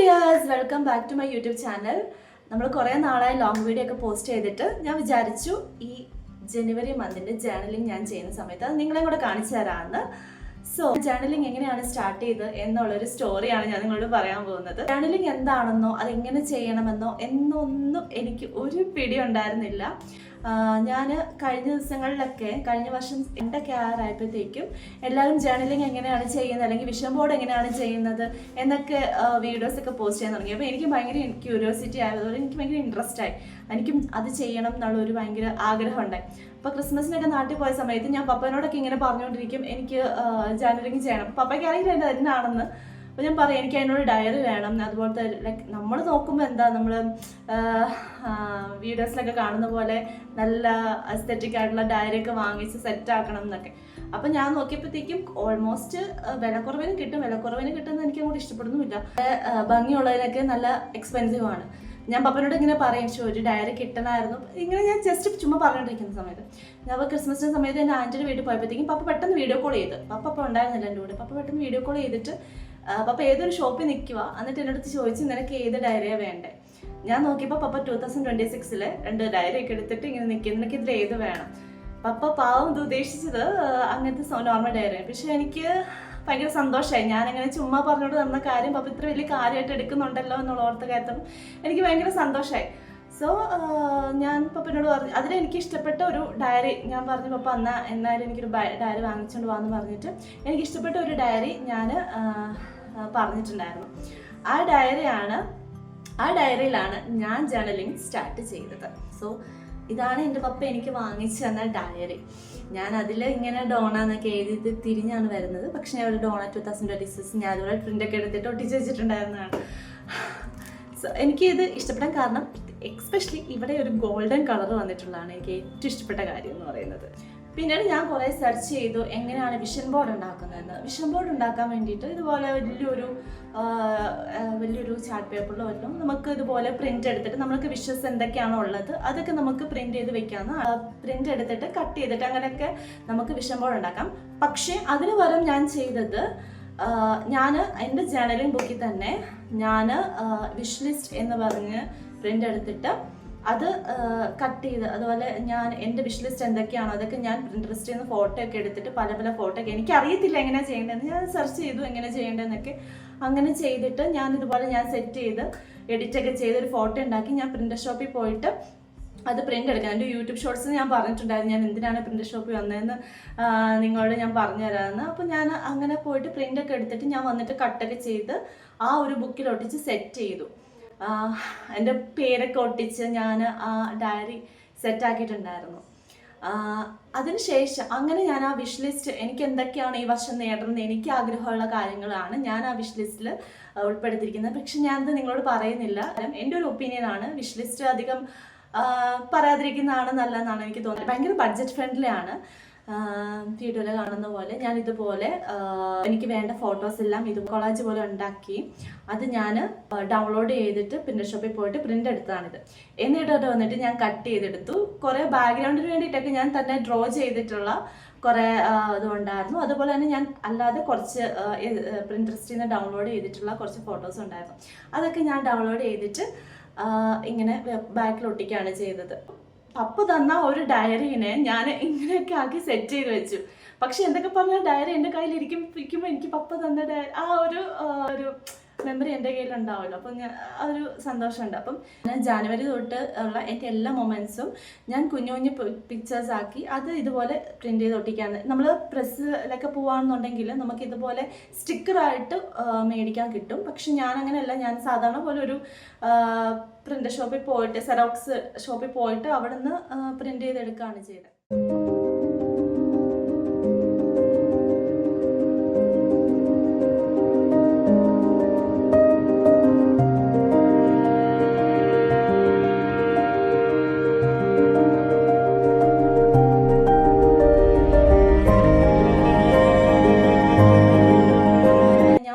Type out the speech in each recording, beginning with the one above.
Dears, welcome back to my YouTube channel. നമ്മൾ കുറേ നാളായി ലോങ് വീഡിയോ ഒക്കെ പോസ്റ്റ് ചെയ്തിട്ട് ഞാൻ വിചാരിച്ചു ഈ ജനുവരി മന്തിൻ്റെ ജേർണലിംഗ് ഞാൻ ചെയ്യുന്ന സമയത്ത് അത് നിങ്ങളെയും കൂടെ കാണിച്ചു തരാമെന്ന്. സോ ജേർണലിംഗ് എങ്ങനെയാണ് സ്റ്റാർട്ട് ചെയ്തത് എന്നുള്ളൊരു സ്റ്റോറിയാണ് ഞാൻ നിങ്ങളോട് പറയാൻ പോകുന്നത്. ജേർണലിംഗ് എന്താണെന്നോ അതെങ്ങനെ ചെയ്യണമെന്നോ എന്നൊന്നും എനിക്ക് ഒരു പിടി ഉണ്ടായിരുന്നില്ല. ഞാൻ കഴിഞ്ഞ ദിവസങ്ങളിലൊക്കെ കഴിഞ്ഞ വർഷം എന്തൊക്കെ ആയപ്പോഴത്തേക്കും എല്ലാവരും ജേർണലിംഗ് എങ്ങനെയാണ് ചെയ്യുന്നത് അല്ലെങ്കിൽ വിഷൻ ബോർഡ് എങ്ങനെയാണ് ചെയ്യുന്നത് എന്നൊക്കെ വീഡിയോസൊക്കെ പോസ്റ്റ് ചെയ്യാൻ തുടങ്ങി. അപ്പോൾ എനിക്ക് ഭയങ്കര ക്യൂരിയോസിറ്റി ആയതുകൊണ്ട് എനിക്ക് ഭയങ്കര ഇൻട്രസ്റ്റ് ആയി. എനിക്കും അത് ചെയ്യണം എന്നുള്ളൊരു ഭയങ്കര ആഗ്രഹം ഉണ്ടായി. അപ്പോൾ ക്രിസ്മസിനൊക്കെ നാട്ടിൽ പോയ സമയത്ത് ഞാൻ പപ്പനോടൊക്കെ ഇങ്ങനെ പറഞ്ഞുകൊണ്ടിരിക്കും എനിക്ക് ജേർണലിംഗ് ചെയ്യണം. പപ്പയ്ക്ക് അറിയില്ല ഇത് എന്നാണെന്ന്. അപ്പോൾ ഞാൻ പറയും എനിക്ക് അതിനോട് ഡയറി വേണം. അതുപോലത്തെ ലൈക്ക് നമ്മൾ നോക്കുമ്പോൾ എന്താ നമ്മൾ വീഡിയോസിലൊക്കെ കാണുന്ന പോലെ നല്ല അസ്തെറ്റിക് ആയിട്ടുള്ള ഡയറിയൊക്കെ വാങ്ങിച്ച് സെറ്റ് ആക്കണം എന്നൊക്കെ. അപ്പം ഞാൻ നോക്കിയപ്പോഴത്തേക്കും ഓൾമോസ്റ്റ് വിലക്കുറവിന് കിട്ടുന്നത് എനിക്ക് അങ്ങോട്ട് ഇഷ്ടപ്പെടുന്നുമില്ല. ഭംഗിയുള്ളതിനൊക്കെ നല്ല എക്സ്പെൻസീവ് ആണ്. ഞാൻ പപ്പനോട് ഇങ്ങനെ പറയും ഒരു ഡയറി കിട്ടണമായിരുന്നു. ഇങ്ങനെ ഞാൻ ജസ്റ്റ് ചുമ്മാ പറഞ്ഞുകൊണ്ടിരിക്കുന്ന സമയത്ത് ഞാൻ അപ്പോൾ ക്രിസ്മസിൻ്റെ സമയത്ത് എൻ്റെ ആൻറ്റിയുടെ വീട്ടിൽ പോയപ്പോഴത്തേക്കും പപ്പ പെട്ടെന്ന് വീഡിയോ കോൾ ചെയ്ത്. പപ്പ ഉണ്ടായിരുന്നില്ല എൻ്റെ കൂടെ. പപ്പ പെട്ടെന്ന് വീഡിയോ കോൾ ചെയ്തിട്ട് പപ്പ ഏതൊരു ഷോപ്പിൽ നിൽക്കുക എന്നിട്ട് എൻ്റെ അടുത്ത് ചോദിച്ചു നിനക്ക് ഏത് ഡയറിയാണ് വേണ്ടേ. ഞാൻ നോക്കിയപ്പോൾ പപ്പ 2026 2 ഡയറി ഒക്കെ എടുത്തിട്ട് ഇങ്ങനെ നിൽക്കുക നിനക്ക് ഇതിൽ ഏത് വേണം. പപ്പ പാവം ഇത് ഉദ്ദേശിച്ചത് അങ്ങനത്തെ നോർമൽ ഡയറിയാണ്. പക്ഷെ എനിക്ക് ഭയങ്കര സന്തോഷമായി. ഞാനങ്ങനെ ചുമ്മാ പറഞ്ഞോണ്ട് തന്ന കാര്യം പപ്പ ഇത്ര വലിയ കാര്യമായിട്ട് എടുക്കുന്നുണ്ടല്ലോ എന്നുള്ള ഓർത്ത കാര്യത്തിൽ എനിക്ക് ഭയങ്കര സന്തോഷമായി. സോ ഞാൻ പപ്പനോട് പറഞ്ഞു അതിലെനിക്ക് ഇഷ്ടപ്പെട്ട ഒരു ഡയറി ഞാൻ പറഞ്ഞു പപ്പ എന്നാലും എനിക്കൊരു ഡയറി വാങ്ങിച്ചുകൊണ്ട് പോകാമെന്ന് പറഞ്ഞിട്ട് എനിക്കിഷ്ടപ്പെട്ട ഒരു ഡയറി ഞാൻ പറഞ്ഞിട്ടുണ്ടായിരുന്നു. ആ ഡയറിയിലാണ് ഞാൻ ജേർണലിംഗ് സ്റ്റാർട്ട് ചെയ്തത്. സോ ഇതാണ് എൻ്റെ പപ്പ എനിക്ക് വാങ്ങിച്ചു തന്ന ഡയറി. ഞാൻ അതിൽ ഇങ്ങനെ ഡോണ എന്നൊക്കെ എഴുതിയിട്ട് തിരിഞ്ഞാണ് വരുന്നത്. പക്ഷെ ഞാൻ ഒരു ഡോണ 2026 ഞാൻ അതുപോലെ പ്രിൻ്റൊക്കെ എടുത്തിട്ട് ഒട്ടിച്ച് വെച്ചിട്ടുണ്ടായിരുന്നതാണ്. സോ എനിക്കിത് ഇഷ്ടപ്പെടാൻ കാരണം എക്സ്പെഷ്യലി ഇവിടെ ഒരു ഗോൾഡൻ കളർ വന്നിട്ടുള്ളതാണ് എനിക്ക് ഏറ്റവും ഇഷ്ടപ്പെട്ട കാര്യം എന്ന് പറയുന്നത്. പിന്നീട് ഞാൻ കുറേ സെർച്ച് ചെയ്തു എങ്ങനെയാണ് വിഷൻ ബോർഡ് ഉണ്ടാക്കുന്നതെന്ന്. വിഷൻ ബോർഡ് ഉണ്ടാക്കാൻ വേണ്ടിയിട്ട് ഇതുപോലെ വലിയൊരു ചാർട്ട് പേപ്പറിലോ വല്ലതും നമുക്ക് ഇതുപോലെ പ്രിൻ്റ് എടുത്തിട്ട് നമുക്ക് വിഷസ് എന്തൊക്കെയാണോ ഉള്ളത് അതൊക്കെ നമുക്ക് പ്രിൻ്റ് ചെയ്ത് വെക്കാമെന്ന്. പ്രിൻ്റ് എടുത്തിട്ട് കട്ട് ചെയ്തിട്ട് അങ്ങനെയൊക്കെ നമുക്ക് വിഷൻ ബോർഡ് ഉണ്ടാക്കാം. പക്ഷേ അതിന് പകരം ഞാൻ ചെയ്തത് ഞാൻ എൻ്റെ ജേർണലിംഗ് ബുക്കിൽ തന്നെ ഞാൻ വിഷ് ലിസ്റ്റ് എന്ന് പറഞ്ഞ് പ്രിൻ്റ് എടുത്തിട്ട് അത് കട്ട് ചെയ്ത് അതുപോലെ ഞാൻ എൻ്റെ വിഷ് ലിസ്റ്റ് എന്തൊക്കെയാണോ അതൊക്കെ ഞാൻ പിൻട്രസ്റ്റിൽ നിന്ന് ഫോട്ടോ ഒക്കെ എടുത്തിട്ട് പല ഫോട്ടോ ഒക്കെ എനിക്കറിയത്തില്ല എങ്ങനെയാണ് ചെയ്യേണ്ടതെന്ന് ഞാൻ സെർച്ച് ചെയ്തു എങ്ങനെ ചെയ്യേണ്ടതെന്നൊക്കെ. അങ്ങനെ ചെയ്തിട്ട് ഞാനിതുപോലെ ഞാൻ സെറ്റ് ചെയ്ത് എഡിറ്റൊക്കെ ചെയ്ത് ഒരു ഫോട്ടോ ഉണ്ടാക്കി ഞാൻ പ്രിൻ്റർ ഷോപ്പിൽ പോയിട്ട് അത് പ്രിൻ്റ് എടുക്കാം. എൻ്റെ യൂട്യൂബ് ഷോർട്സിൽ ഞാൻ പറഞ്ഞിട്ടുണ്ടായിരുന്നു ഞാൻ എന്തിനാണ് പ്രിൻ്റർ ഷോപ്പിൽ വന്നതെന്ന് നിങ്ങളോട് ഞാൻ പറഞ്ഞു തരാമെന്ന്. അപ്പോൾ ഞാൻ അങ്ങനെ പോയിട്ട് പ്രിൻ്റൊക്കെ എടുത്തിട്ട് ഞാൻ വന്നിട്ട് കട്ടൊക്കെ ചെയ്ത് ആ ഒരു ബുക്കിൽ ഒട്ടിച്ച് സെറ്റ് ചെയ്തു. എൻ്റെ പേരൊക്കെ ഒട്ടിച്ച് ഞാൻ ആ ഡയറി സെറ്റാക്കിയിട്ടുണ്ടായിരുന്നു. അതിനുശേഷം അങ്ങനെ ഞാൻ ആ വിഷ് ലിസ്റ്റ് എനിക്ക് എന്തൊക്കെയാണ് ഈ വർഷം നേടണമെന്ന് എനിക്ക് ആഗ്രഹമുള്ള കാര്യങ്ങളാണ് ഞാൻ ആ വിഷ് ലിസ്റ്റിൽ ഉൾപ്പെടുത്തിയിരിക്കുന്നത്. പക്ഷെ ഞാനത് നിങ്ങളോട് പറയുന്നില്ല. എൻ്റെ ഒരു ഒപ്പീനിയനാണ്. വിഷ് ലിസ്റ്റ് അധികം പറയാതിരിക്കുന്നതാണ് നല്ലതെന്നാണ് എനിക്ക് തോന്നുന്നത്. ഭയങ്കര ബഡ്ജറ്റ് ഫ്രണ്ട്ലി ആണ്. വീഡിയോയിൽ കാണുന്ന പോലെ ഞാൻ ഇതുപോലെ എനിക്ക് വേണ്ട ഫോട്ടോസ് എല്ലാം ഇത് കൊളാജ് പോലെ ഉണ്ടാക്കി അത് ഞാൻ ഡൗൺലോഡ് ചെയ്തിട്ട് പ്രിൻ്റർ ഷോപ്പിൽ പോയിട്ട് പ്രിൻ്റ് എടുത്തതാണിത്. എന്നിട്ട് അത് വന്നിട്ട് ഞാൻ കട്ട് ചെയ്തെടുത്തു. കുറേ ബാക്ക്ഗ്രൗണ്ടിന് വേണ്ടിയിട്ടൊക്കെ ഞാൻ തന്നെ ഡ്രോ ചെയ്തിട്ടുള്ള കുറേ ഇതുണ്ടായിരുന്നു. അതുപോലെ തന്നെ ഞാൻ അല്ലാതെ കുറച്ച് പ്രിൻട്രസ്റ്റിൽ നിന്ന് ഡൗൺലോഡ് ചെയ്തിട്ടുള്ള കുറച്ച് ഫോട്ടോസ് ഉണ്ടായിരുന്നു. അതൊക്കെ ഞാൻ ഡൗൺലോഡ് ചെയ്തിട്ട് ഇങ്ങനെ ബാക്കിൽ ഒട്ടിക്കുകയാണ് ചെയ്തത്. പപ്പ തന്ന ഒരു ഡയറീനെ ഞാൻ ഇങ്ങനെയൊക്കെ ആക്കി സെറ്റ് ചെയ്ത് വെച്ചു. പക്ഷെ എന്തൊക്കെ പറഞ്ഞാൽ ഡയറി എൻ്റെ കയ്യിലിരിക്കുമ്പോൾ എനിക്ക് പപ്പ തന്ന ആ ഒരു മെമ്മറി എൻ്റെ കയ്യിലുണ്ടാവുമല്ലോ. അപ്പം അതൊരു സന്തോഷമുണ്ട്. അപ്പം ഞാൻ ജാനുവരി തൊട്ട് ഉള്ള എൻ്റെ എല്ലാ മൊമെൻറ്റ്സും ഞാൻ കുഞ്ഞു പിക്ചേഴ്സ് ആക്കി അത് ഇതുപോലെ പ്രിൻ്റ് ചെയ്ത് ഒട്ടിക്കാന്ന്. നമ്മൾ പ്രസ്സിലൊക്കെ പോവാണെന്നുണ്ടെങ്കിൽ നമുക്ക് ഇതുപോലെ സ്റ്റിക്കറായിട്ട് മേടിക്കാൻ കിട്ടും. പക്ഷെ ഞാനങ്ങനെയല്ല. ഞാൻ സാധാരണ പോലെ ഒരു പ്രിൻ്റർ ഷോപ്പിൽ പോയിട്ട് സെറോക്സ് ഷോപ്പിൽ പോയിട്ട് അവിടെ നിന്ന് പ്രിൻ്റ് ചെയ്തെടുക്കുകയാണ് ചെയ്തത്.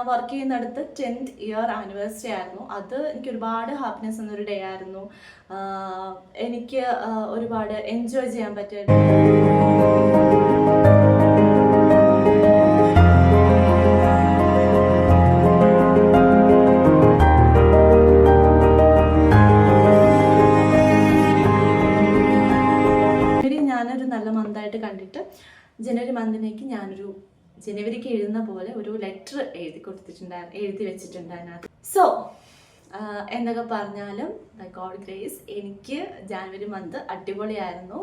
വർക്ക് ചെയ്യുന്നിടത്ത് 10th ഇയർ ആനിവേഴ്സറി ആയിരുന്നു. അത് എനിക്ക് ഒരുപാട് ഹാപ്പിനെസ് എന്നൊരു ഡേ ആയിരുന്നു. എനിക്ക് ഒരുപാട് എൻജോയ് ചെയ്യാൻ പറ്റിയ ജനുവരിക്ക് എഴുതുന്ന പോലെ ഒരു ലെറ്റർ എഴുതി വെച്ചിട്ടുണ്ടായിരുന്നു. സോ എന്തൊക്കെ പറഞ്ഞാലും ഗോഡ് ഗ്രേസ് എനിക്ക് ജാനുവരി മന്ത് അടിപൊളിയായിരുന്നു.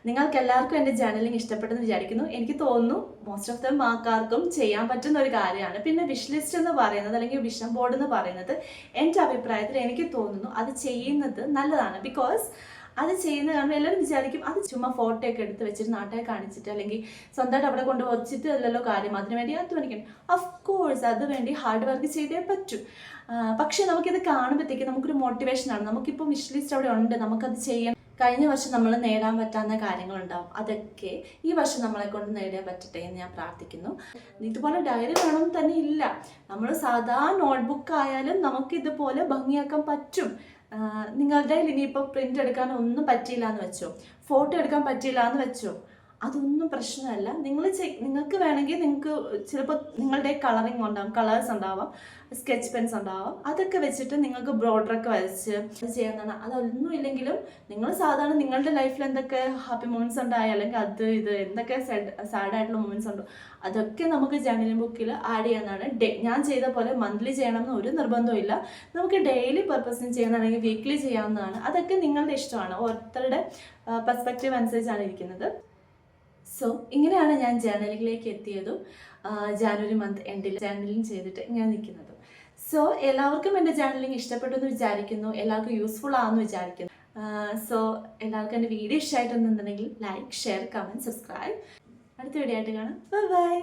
നിങ്ങൾക്ക് എല്ലാവർക്കും എൻ്റെ ജേർണലിംഗ് ഇഷ്ടപ്പെട്ടെന്ന് വിചാരിക്കുന്നു. എനിക്ക് തോന്നുന്നു മോസ്റ്റ് ഓഫ് ദം ആൾക്കാർക്കും ചെയ്യാൻ പറ്റുന്ന ഒരു കാര്യമാണ്. പിന്നെ വിഷ് ലിസ്റ്റ് എന്ന് പറയുന്നത് അല്ലെങ്കിൽ വിഷൻ ബോർഡ് എന്ന് പറയുന്നത് എൻ്റെ അഭിപ്രായത്തിൽ എനിക്ക് തോന്നുന്നു അത് ചെയ്യുന്നത് നല്ലതാണ്. ബിക്കോസ് അത് ചെയ്യുന്ന കാരണം എല്ലാവരും വിചാരിക്കും അത് ചുമ്മാ ഫോട്ടോ ഒക്കെ എടുത്ത് വെച്ചിട്ട് നാട്ടെ കാണിച്ചിട്ട് അല്ലെങ്കിൽ സ്വന്തമായിട്ട് അവിടെ കൊണ്ട് വച്ചിട്ട് അല്ലല്ലോ കാര്യം, അതിനു വേണ്ടി അധ്വാനിക്കണം. ഓഫ് കോഴ്സ് അത് വേണ്ടി ഹാർഡ് വർക്ക് ചെയ്തേ പറ്റൂ. പക്ഷെ നമുക്കിത് കാണുമ്പോഴത്തേക്ക് നമുക്കൊരു മോട്ടിവേഷനാണ്. നമുക്കിപ്പോൾ വിഷ് ലിസ്റ്റ് അവിടെ ഉണ്ട്, നമുക്കത് ചെയ്യാൻ. കഴിഞ്ഞ വർഷം നമ്മൾ നേടാൻ പറ്റാവുന്ന കാര്യങ്ങളുണ്ടാവും, അതൊക്കെ ഈ വർഷം നമ്മളെ കൊണ്ട് നേടാൻ പറ്റട്ടെ എന്ന് ഞാൻ പ്രാർത്ഥിക്കുന്നു. ഇതുപോലെ ഡയറി വേണം തന്നെ ഇല്ല, നമ്മൾ സാധാ നോട്ട്ബുക്ക് ആയാലും നമുക്ക് ഇതുപോലെ ഭംഗിയാക്കാൻ പറ്റും. നിങ്ങളുടെ ഇനിയിപ്പോൾ പ്രിൻ്റ് എടുക്കാൻ ഒന്നും പറ്റിയില്ല എന്ന് വെച്ചോ, ഫോട്ടോ എടുക്കാൻ പറ്റിയില്ല എന്ന് വെച്ചോ, അതൊന്നും പ്രശ്നമല്ല. നിങ്ങൾക്ക് വേണമെങ്കിൽ നിങ്ങൾക്ക് ചിലപ്പോൾ നിങ്ങളുടെ കളറിങ് ഉണ്ടാവും, കളേഴ്സ് ഉണ്ടാവാം, സ്കെച്ച് പെൻസ് ഉണ്ടാവാം, അതൊക്കെ വെച്ചിട്ട് നിങ്ങൾക്ക് ബ്രോഡറൊക്കെ വരച്ച് അത് ചെയ്യാവുന്നതാണ്. അതൊന്നും ഇല്ലെങ്കിലും നിങ്ങൾ സാധാരണ നിങ്ങളുടെ ലൈഫിൽ എന്തൊക്കെ ഹാപ്പി മൊമെൻറ്റ്സ് ഉണ്ടായി അല്ലെങ്കിൽ അത് ഇത് എന്തൊക്കെ സാഡായിട്ടുള്ള മൊമെൻറ്റ്സ് ഉണ്ടോ അതൊക്കെ നമുക്ക് ജേർണലിംഗ് ബുക്കിൽ ആഡ് ചെയ്യാവുന്നതാണ്. ഞാൻ ചെയ്ത പോലെ മന്ത്ലി ചെയ്യണമെന്ന് ഒരു നിർബന്ധവും ഇല്ല. നമുക്ക് ഡെയിലി പർപ്പസിന് ചെയ്യുന്നതാണെങ്കിൽ വീക്ക്ലി ചെയ്യാവുന്നതാണ്. അതൊക്കെ നിങ്ങളുടെ ഇഷ്ടമാണ്, ഓരോരുത്തരുടെ പെർസ്പെക്റ്റീവ് അനുസരിച്ചാണ് ഇരിക്കുന്നത്. സോ ഇങ്ങനെയാണ് ഞാൻ ജേർണലിംഗിലേക്ക് എത്തിയതും ജാനുവരി മന്ത് എൻഡിൽ ജേർണലിംഗ് ചെയ്തിട്ട് ഇങ്ങനെ നിൽക്കുന്നതും. സോ എല്ലാവർക്കും എൻ്റെ ജേർണലിംഗ് ഇഷ്ടപ്പെട്ടു എന്ന് വിചാരിക്കുന്നു, എല്ലാവർക്കും യൂസ്ഫുൾ ആണെന്ന് വിചാരിക്കുന്നു. സോ എല്ലാവർക്കും എൻ്റെ വീഡിയോ ഇഷ്ടമായിട്ടുണ്ടെന്നുണ്ടെങ്കിൽ ലൈക്ക്, ഷെയർ, കമൻറ്റ്, സബ്സ്ക്രൈബ്. അടുത്ത വീഡിയോ ആയിട്ട് കാണാം. ബൈ.